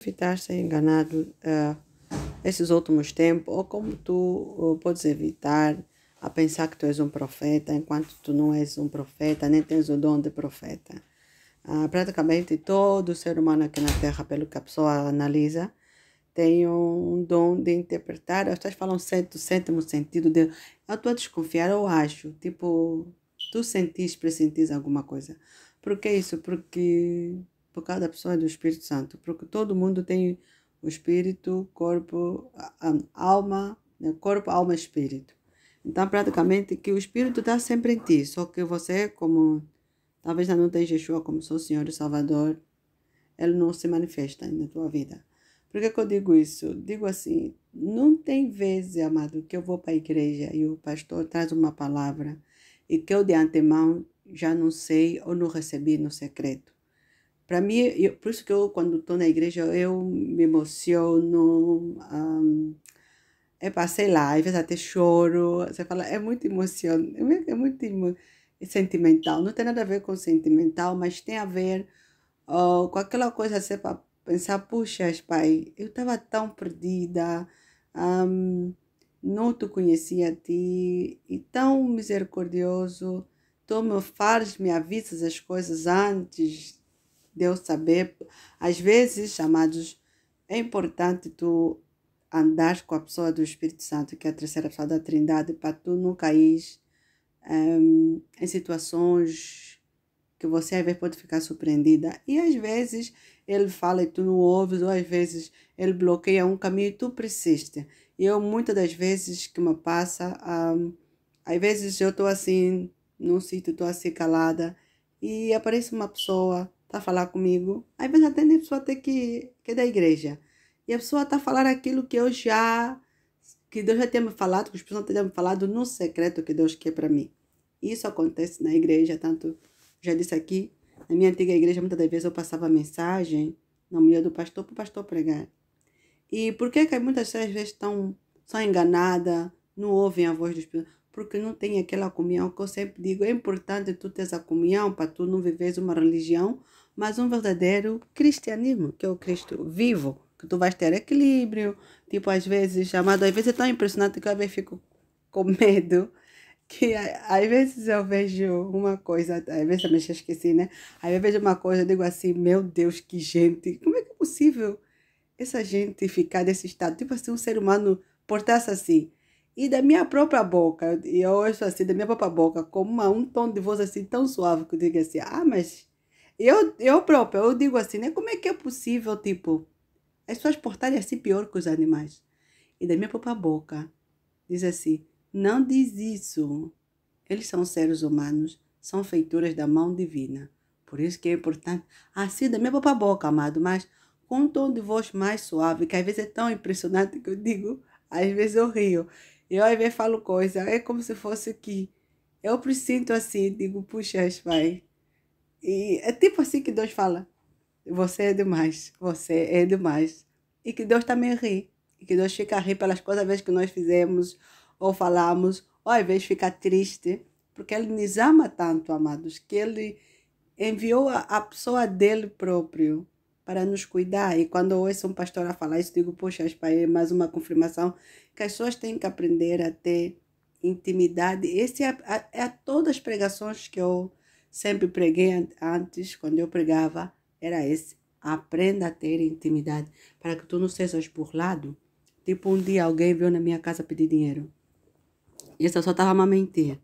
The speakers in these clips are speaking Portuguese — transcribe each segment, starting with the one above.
evitar ser enganado esses últimos tempos, ou como tu podes evitar a pensar que tu és um profeta, enquanto tu não és um profeta, nem tens o dom de profeta. Praticamente todo ser humano aqui na Terra, pelo que a pessoa analisa, tem um dom de interpretar. As pessoas falam sétimo sentido. Eu estou a desconfiar, eu acho. Tipo, tu sentires alguma coisa. Por que isso? Porque por causa da pessoa do Espírito Santo. Porque todo mundo tem o espírito, corpo, alma, né? Corpo, alma e espírito. Então, praticamente, que o espírito está sempre em ti. Só que você, como talvez ainda não tenha Yeshua como seu Senhor e Salvador, ele não se manifesta na tua vida. Por que eu digo isso? Digo assim, não tem vezes, amado, que eu vou para a igreja e o pastor traz uma palavra e que eu de antemão já não sei ou não recebi no secreto. Para mim, por isso que eu, quando estou na igreja, eu me emociono, sei lá, às vezes até choro. Você fala, é muito emocionante, é muito sentimental. Não tem nada a ver com sentimental, mas tem a ver com aquela coisa assim para pensar, puxa, pai, eu estava tão perdida, não te conhecia a ti, e tão misericordioso, tu me avisas as coisas antes de eu saber. Às vezes, amados, é importante tu andar com a pessoa do Espírito Santo, que é a terceira pessoa da Trindade, para tu não cair em situações que você às vezes pode ficar surpreendida. E às vezes ele fala e tu não ouves, ou às vezes ele bloqueia um caminho e tu persiste. E eu, muitas das vezes que me passa, às vezes eu estou assim, num sítio, estou assim calada, e aparece uma pessoa, está a falar comigo, às vezes até nem a pessoa até que é da igreja. E a pessoa está a falar aquilo que Deus já tinha me falado, que os pessoas tinham me falado no secreto que Deus quer para mim. Isso acontece na igreja, tanto, já disse aqui, na minha antiga igreja, muitas das vezes eu passava mensagem na mulher do pastor para o pastor pregar. E por que muitas vezes são enganadas, não ouvem a voz do Espírito? Porque não tem aquela comunhão que eu sempre digo, é importante tu teres a comunhão para tu não viveres uma religião, mas um verdadeiro cristianismo, que é o Cristo vivo, que tu vais ter equilíbrio, tipo, às vezes é tão impressionante que eu às vezes fico com medo, que às vezes eu vejo uma coisa, às vezes também já esqueci, né? Aí eu vejo uma coisa, eu digo assim, meu Deus, que gente, como é que é possível essa gente ficar desse estado? Tipo assim, um ser humano portar-se assim. E da minha própria boca, e eu ouço assim, da minha própria boca, com um tom de voz assim tão suave que eu digo assim, mas eu própria, eu digo assim, né? Como é que é possível, tipo, as pessoas portarem assim pior que os animais? E da minha própria boca, diz assim, não diz isso. Eles são seres humanos, são feituras da mão divina. Por isso que é importante, assim da minha própria boca, amado, mas com um tom de voz mais suave, que às vezes é tão impressionante que eu digo, às vezes eu rio. Eu às vezes falo coisa, é como se fosse que eu presinto assim, digo, puxa, pai. E é tipo assim que Deus fala, você é demais, você é demais. E que Deus também ri. E que Deus fica a rir pelas coisas às vezes que nós fizemos, ou falamos, ou às vezes fica triste, porque Ele nos ama tanto, amados, que Ele enviou a pessoa dele próprio para nos cuidar. E quando eu ouço um pastor a falar isso, digo, poxa, pai, é mais uma confirmação que as pessoas têm que aprender a ter intimidade. Esse é todas as pregações que eu sempre preguei antes, quando eu pregava, era esse. Aprenda a ter intimidade, para que tu não sejas burlado. Tipo, um dia alguém veio na minha casa pedir dinheiro. E essa só estava a mentir.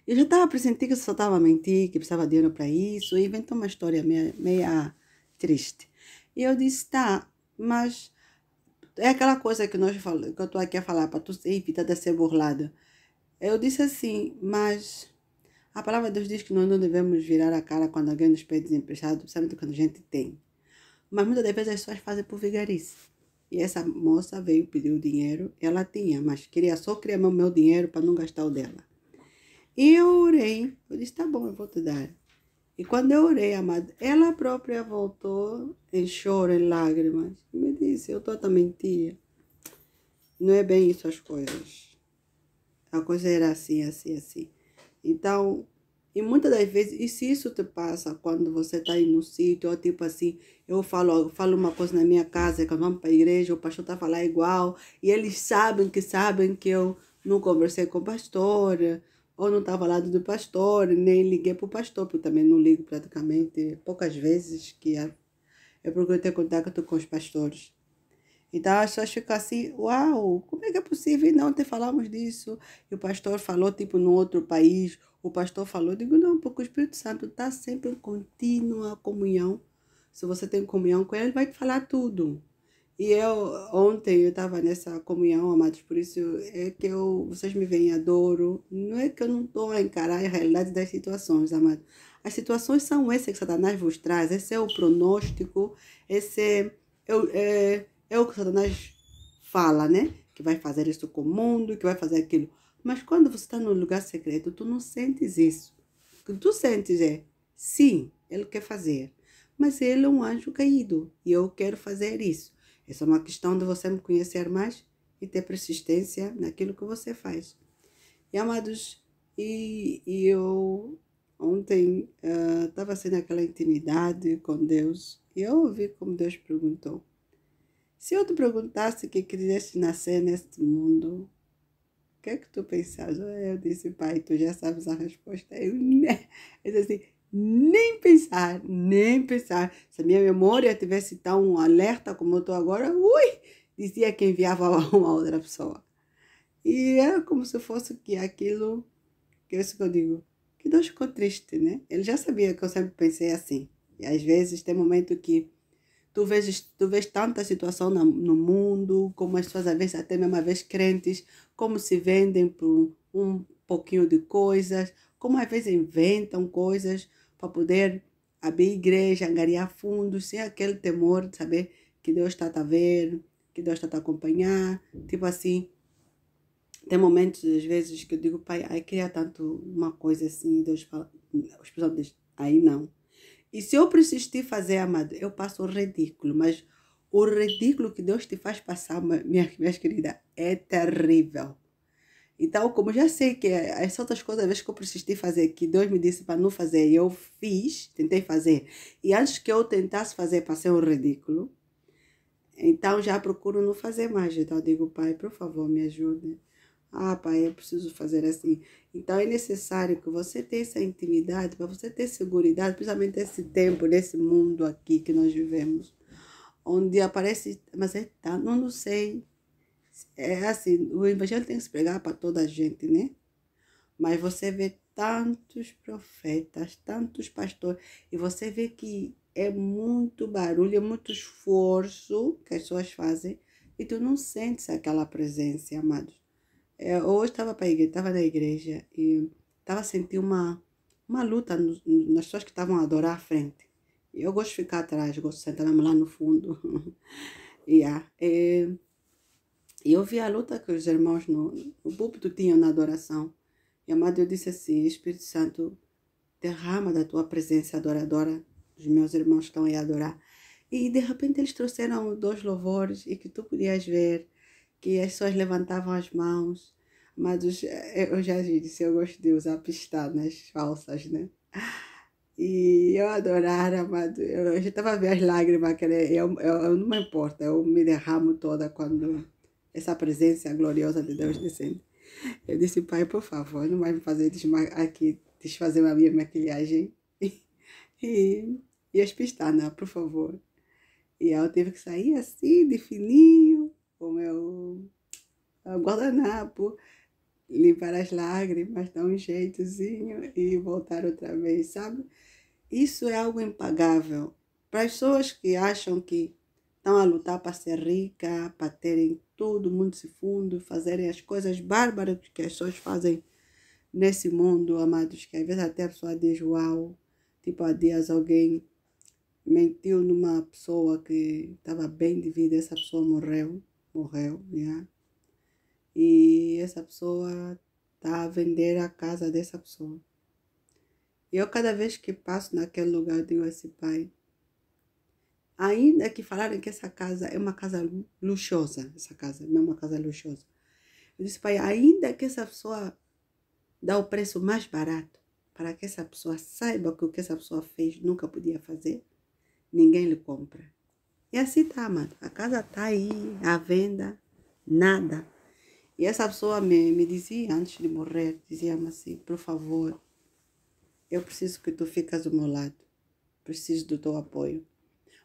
Eu já estava pressentindo que só estava a mentir, que precisava de dinheiro para isso, e inventou uma história meia triste. E eu disse, tá, mas é aquela coisa que que eu estou aqui a falar, para tu evitar de ser burlado. Eu disse assim, mas a palavra de Deus diz que nós não devemos virar a cara quando alguém nos pede emprestado, principalmente quando a gente tem. Mas muitas das vezes as pessoas fazem por vigarice. E essa moça veio pedir o dinheiro, ela tinha, mas só queria o meu dinheiro para não gastar o dela. E eu orei, eu disse, tá bom, eu vou te dar. E quando eu orei, amada, ela própria voltou em choro, em lágrimas, e me disse, eu estou a mentir. Não é bem isso as coisas. A coisa era assim, assim, assim. Então, E muitas das vezes, e se isso te passa quando você está aí no sítio, ou tipo assim, eu falo uma coisa na minha casa, quando vamos para a igreja, o pastor está a falar igual, e eles sabem que eu não conversei com o pastor, ou não estava ao lado do pastor, nem liguei para o pastor, porque também não ligo praticamente, poucas vezes que eu procuro ter contato com os pastores. Então as pessoas ficam assim, uau, como é que é possível não te falamos disso? E o pastor falou, tipo, no outro país, o pastor falou, digo, não, porque o Espírito Santo está sempre em contínua comunhão. Se você tem comunhão com ele, ele vai te falar tudo. E ontem eu estava nessa comunhão, amados, por isso é que vocês me veem, adoro. Não é que eu não estou a encarar a realidade das situações, amados. As situações são essas que Satanás vos traz, esse é o pronóstico, esse é o que Satanás fala, né? Que vai fazer isso com o mundo, que vai fazer aquilo. Mas quando você está no lugar secreto, tu não sentes isso. O que tu sentes é, sim, ele quer fazer. Mas ele é um anjo caído e eu quero fazer isso. Essa é uma questão de você me conhecer mais e ter persistência naquilo que você faz. E amados, e eu ontem estava sendo aquela intimidade com Deus e eu ouvi como Deus perguntou: se eu te perguntasse que quisesse nascer neste mundo, o que é que tu pensas? Eu disse, pai, tu já sabes a resposta. Eu disse assim, nem pensar, nem pensar. Se a minha memória tivesse tão alerta como eu estou agora, ui, dizia que enviava uma outra pessoa. E era como se fosse que aquilo, que é isso que eu digo, que Deus ficou triste, né? Ele já sabia que eu sempre pensei assim. E às vezes tem momento que tu vês tanta situação no mundo, como as pessoas, às vezes, até mesmo às vezes crentes, como se vendem por um pouquinho de coisas, como às vezes inventam coisas para poder abrir igreja, angariar fundos, sem aquele temor de saber que Deus está a ver, que Deus está a te acompanhar. Tipo assim, tem momentos, às vezes, que eu digo, pai, ai, queria tanto uma coisa assim, e Deus fala, os pessoal dizem, aí não. E se eu persistir fazer, amado, eu passo o ridículo. Mas o ridículo que Deus te faz passar, minhas queridas, é terrível. Então, como eu já sei que as outras coisas, às vezes que eu persisti fazer, que Deus me disse para não fazer, e eu fiz, tentei fazer. E antes que eu tentasse fazer, passei um ridículo. Então, já procuro não fazer mais. Então, eu digo, pai, por favor, me ajude. Ah, pai, eu preciso fazer assim. Então, é necessário que você tenha essa intimidade, para você ter segurança, principalmente nesse tempo, nesse mundo aqui que nós vivemos, onde aparece, mas não sei, é assim, o evangelho tem que se pregar para toda a gente, né? Mas você vê tantos profetas, tantos pastores, e você vê que é muito barulho, é muito esforço que as pessoas fazem, e tu não sentes aquela presença, amados. Hoje estava na igreja e estava sentindo uma luta nas pessoas que estavam a adorar à frente. E eu gosto de ficar atrás, gosto de sentar mesmo lá no fundo. E eu vi a luta que os irmãos no púlpito tinham na adoração. E amado, eu disse assim, Espírito Santo, derrama da tua presença adoradora, os meus irmãos estão aí a adorar. E de repente eles trouxeram dois louvores e que tu podias ver que as pessoas levantavam as mãos. Mas eu já disse, eu gosto de usar pistanas falsas, né? E eu adorar, amado. Eu já estava a ver as lágrimas, que eu não me importa, eu me derramo toda quando essa presença gloriosa de Deus descende. Eu disse, pai, por favor, não vai me fazer desfazer a minha maquilhagem. E, e as pistanas, por favor. E eu tive que sair assim, de fininho, com meu guardanapo, limpar as lágrimas, dar um jeitozinho e voltar outra vez, sabe? Isso é algo impagável. Para as pessoas que acham que estão a lutar para ser rica, para terem tudo, mundo se fundo, fazerem as coisas bárbaras que as pessoas fazem nesse mundo, amados, que às vezes até a pessoa diz, uau, tipo, há dias alguém mentiu numa pessoa que estava bem de vida, essa pessoa morreu, né? E essa pessoa está a vender a casa dessa pessoa. E eu, cada vez que passo naquele lugar, digo assim, pai, ainda que falaram que essa casa é uma casa luxuosa, essa casa não é uma casa luxuosa. Eu disse, pai, ainda que essa pessoa dá o preço mais barato, para que essa pessoa saiba que o que essa pessoa fez nunca podia fazer, ninguém lhe compra. E assim tá, amado. A casa tá aí, à venda, nada. E essa pessoa me dizia, antes de morrer, dizia-me assim, por favor, eu preciso que tu fiques do meu lado. Preciso do teu apoio.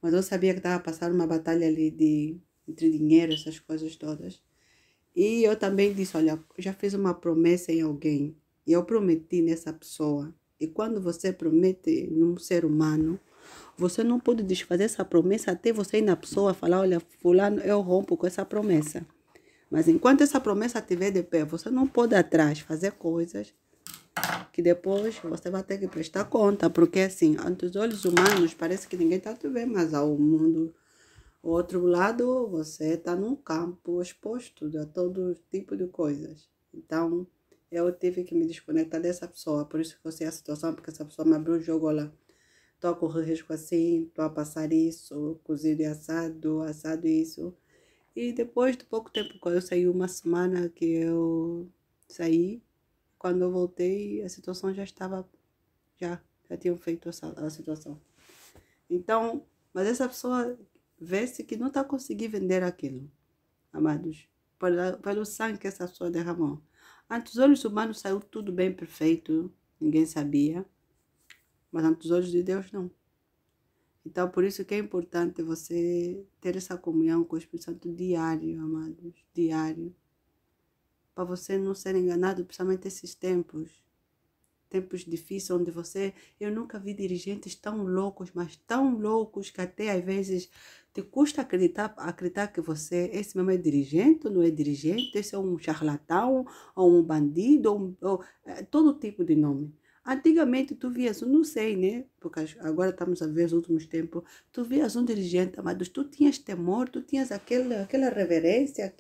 Mas eu sabia que estava a passar uma batalha ali entre dinheiro, essas coisas todas. E eu também disse, olha, eu já fiz uma promessa em alguém. E eu prometi nessa pessoa. E quando você promete num ser humano, você não pode desfazer essa promessa até você ir na pessoa falar, olha, fulano, eu rompo com essa promessa. Mas enquanto essa promessa estiver de pé, você não pode ir atrás fazer coisas que depois você vai ter que prestar conta. Porque assim, ante os olhos humanos, parece que ninguém está te vendo, mas ao mundo, o outro lado, você está num campo exposto a todo tipo de coisas. Então, eu tive que me desconectar dessa pessoa. Por isso que eu sei a situação, porque essa pessoa me abriu o jogo lá. Estou a correr risco assim, estou a passar isso, cozido e assado, assado isso. E depois de pouco tempo, quando eu saí, uma semana que eu saí, quando eu voltei, a situação já estava, já tinham feito a situação. Então, mas essa pessoa vê-se que não está conseguindo vender aquilo, amados, pelo sangue que essa pessoa derramou. Ante os olhos humanos saiu tudo bem perfeito, ninguém sabia, mas ante os olhos de Deus não. Então, por isso que é importante você ter essa comunhão com o Espírito Santo diário, amados, diário. Para você não ser enganado, principalmente esses tempos difíceis, onde eu nunca vi dirigentes tão loucos, mas tão loucos, que até às vezes te custa acreditar que esse mesmo é dirigente, ou não é dirigente, esse é um charlatão, ou um bandido, todo tipo de nome. Antigamente tu vias, não sei, né? Porque agora estamos a ver os últimos tempos, tu vias um dirigente, mas tu tinhas temor, tu tinhas aquela reverência,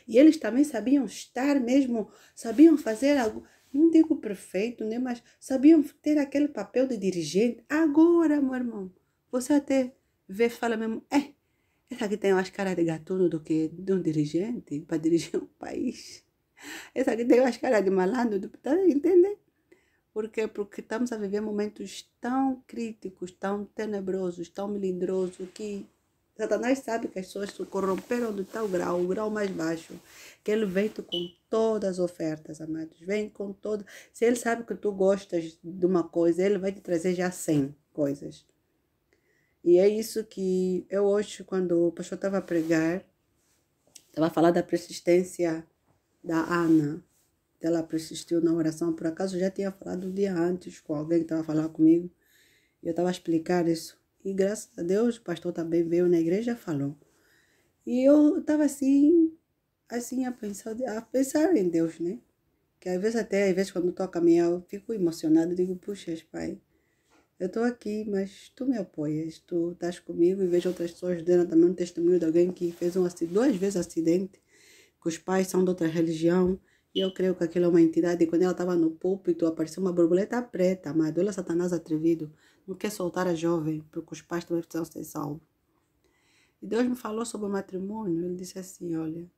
e eles também sabiam estar mesmo, sabiam fazer algo, não digo perfeito, né? Mas sabiam ter aquele papel de dirigente. Agora, meu irmão, você até fala mesmo, essa aqui tem mais cara de gatuno do que de um dirigente para dirigir um país. Essa aqui tem mais cara de malandro, tá entendendo? Por quê? Porque estamos a viver momentos tão críticos, tão tenebrosos, tão melindrosos, que Satanás sabe que as pessoas se corromperam de tal grau, o grau mais baixo, que ele vem com todas as ofertas, amados. Vem com todas. Se ele sabe que tu gostas de uma coisa, ele vai te trazer já 100 coisas. E é isso que eu hoje, quando o pastor estava a pregar, estava a falar da persistência da Ana. Ela persistiu na oração. Por acaso eu já tinha falado um dia antes com alguém que estava a falar comigo. E eu estava a explicar isso. E graças a Deus o pastor também veio na igreja e falou. E eu estava assim a pensar em Deus, né? Que às vezes quando estou a caminhar, eu fico emocionada. Digo, puxa, pai, eu estou aqui, mas tu me apoias, tu estás comigo. E vejo outras pessoas dando também um testemunho de alguém que fez 2 vezes acidente, que os pais são de outra religião. E eu creio que aquilo é uma entidade. E quando ela estava no púlpito, apareceu uma borboleta preta, amado. Olha, Satanás atrevido. Não quer soltar a jovem, porque os pais também precisam ser salvos. E Deus me falou sobre o matrimônio. Ele disse assim, olha,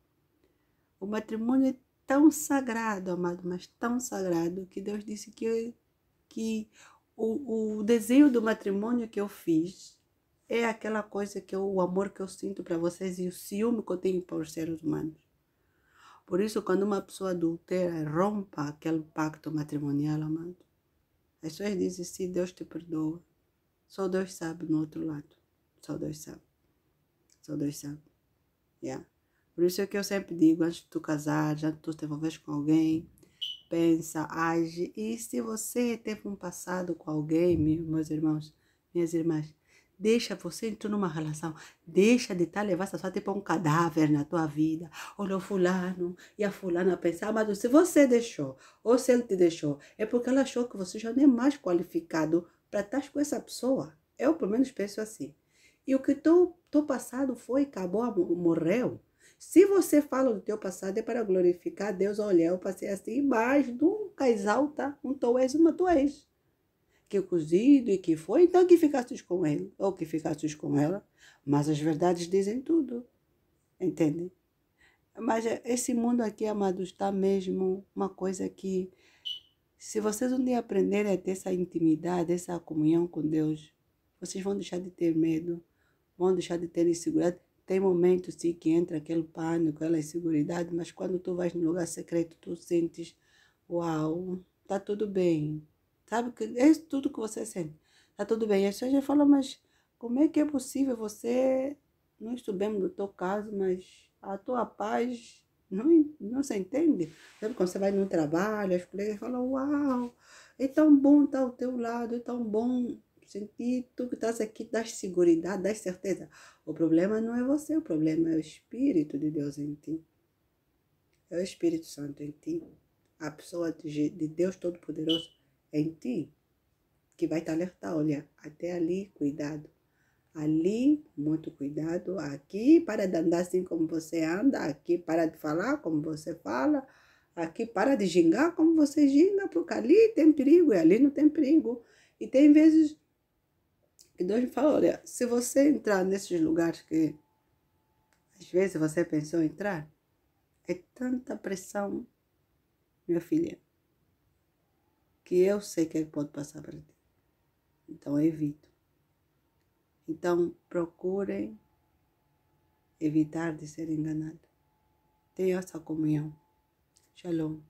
o matrimônio é tão sagrado, amado, mas tão sagrado, que Deus disse que o desenho do matrimônio que eu fiz é aquela coisa o amor que eu sinto para vocês e o ciúme que eu tenho para os seres humanos. Por isso, quando uma pessoa adultera, rompa aquele pacto matrimonial, amado, as pessoas dizem, se Deus te perdoa, só Deus sabe no outro lado. Só Deus sabe. Só Deus sabe. Yeah. Por isso é que eu sempre digo, antes de tu casar, antes de tu te envolver com alguém, pensa, age. E se você teve um passado com alguém, meus irmãos, minhas irmãs, deixa você entrar numa relação, deixa de estar levando essa pessoa tipo um cadáver na tua vida. Olha o fulano e a fulana pensar, mas se você deixou, ou se ele te deixou, é porque ela achou que você já não é mais qualificado para estar com essa pessoa. Eu, pelo menos, penso assim. E o que teu passado foi, acabou, morreu. Se você fala do teu passado é para glorificar a Deus, olha, eu passei assim, mas nunca exalta um tu és, uma tu és. Que cozido e que foi, então que ficastes com ele, ou que ficastes com ela, mas as verdades dizem tudo, entende? Mas esse mundo aqui, amados, está mesmo uma coisa que, Se vocês um dia aprenderem a ter essa intimidade, essa comunhão com Deus, vocês vão deixar de ter medo, vão deixar de ter insegurança. Tem momentos sim que entra aquele pânico, aquela insegurança, mas quando tu vais no lugar secreto, tu sentes, uau, tá tudo bem. Sabe que é isso tudo que você sente. Tá tudo bem. E as pessoas já falam, mas como é que é possível você, não sabemos do teu caso, mas a tua paz não se entende. Sabe quando você vai no trabalho, as colegas falam, uau, é tão bom estar ao teu lado, é tão bom sentir tu que estás aqui, das segurança, das certeza. O problema não é você, o problema é o Espírito de Deus em ti. É o Espírito Santo em ti. A pessoa de Deus Todo-Poderoso em ti, que vai te alertar, olha, até ali, cuidado. Ali, muito cuidado. Aqui, para de andar assim como você anda. Aqui, para de falar como você fala. Aqui, para de gingar como você ginga, porque ali tem perigo e ali não tem perigo. E tem vezes que Deus me fala, olha, se você entrar nesses lugares que às vezes você pensou em entrar, é tanta pressão, minha filha, que eu sei que pode passar para ti. Então, eu evito. Então, procurem evitar de ser enganado. Tenha essa comunhão. Shalom.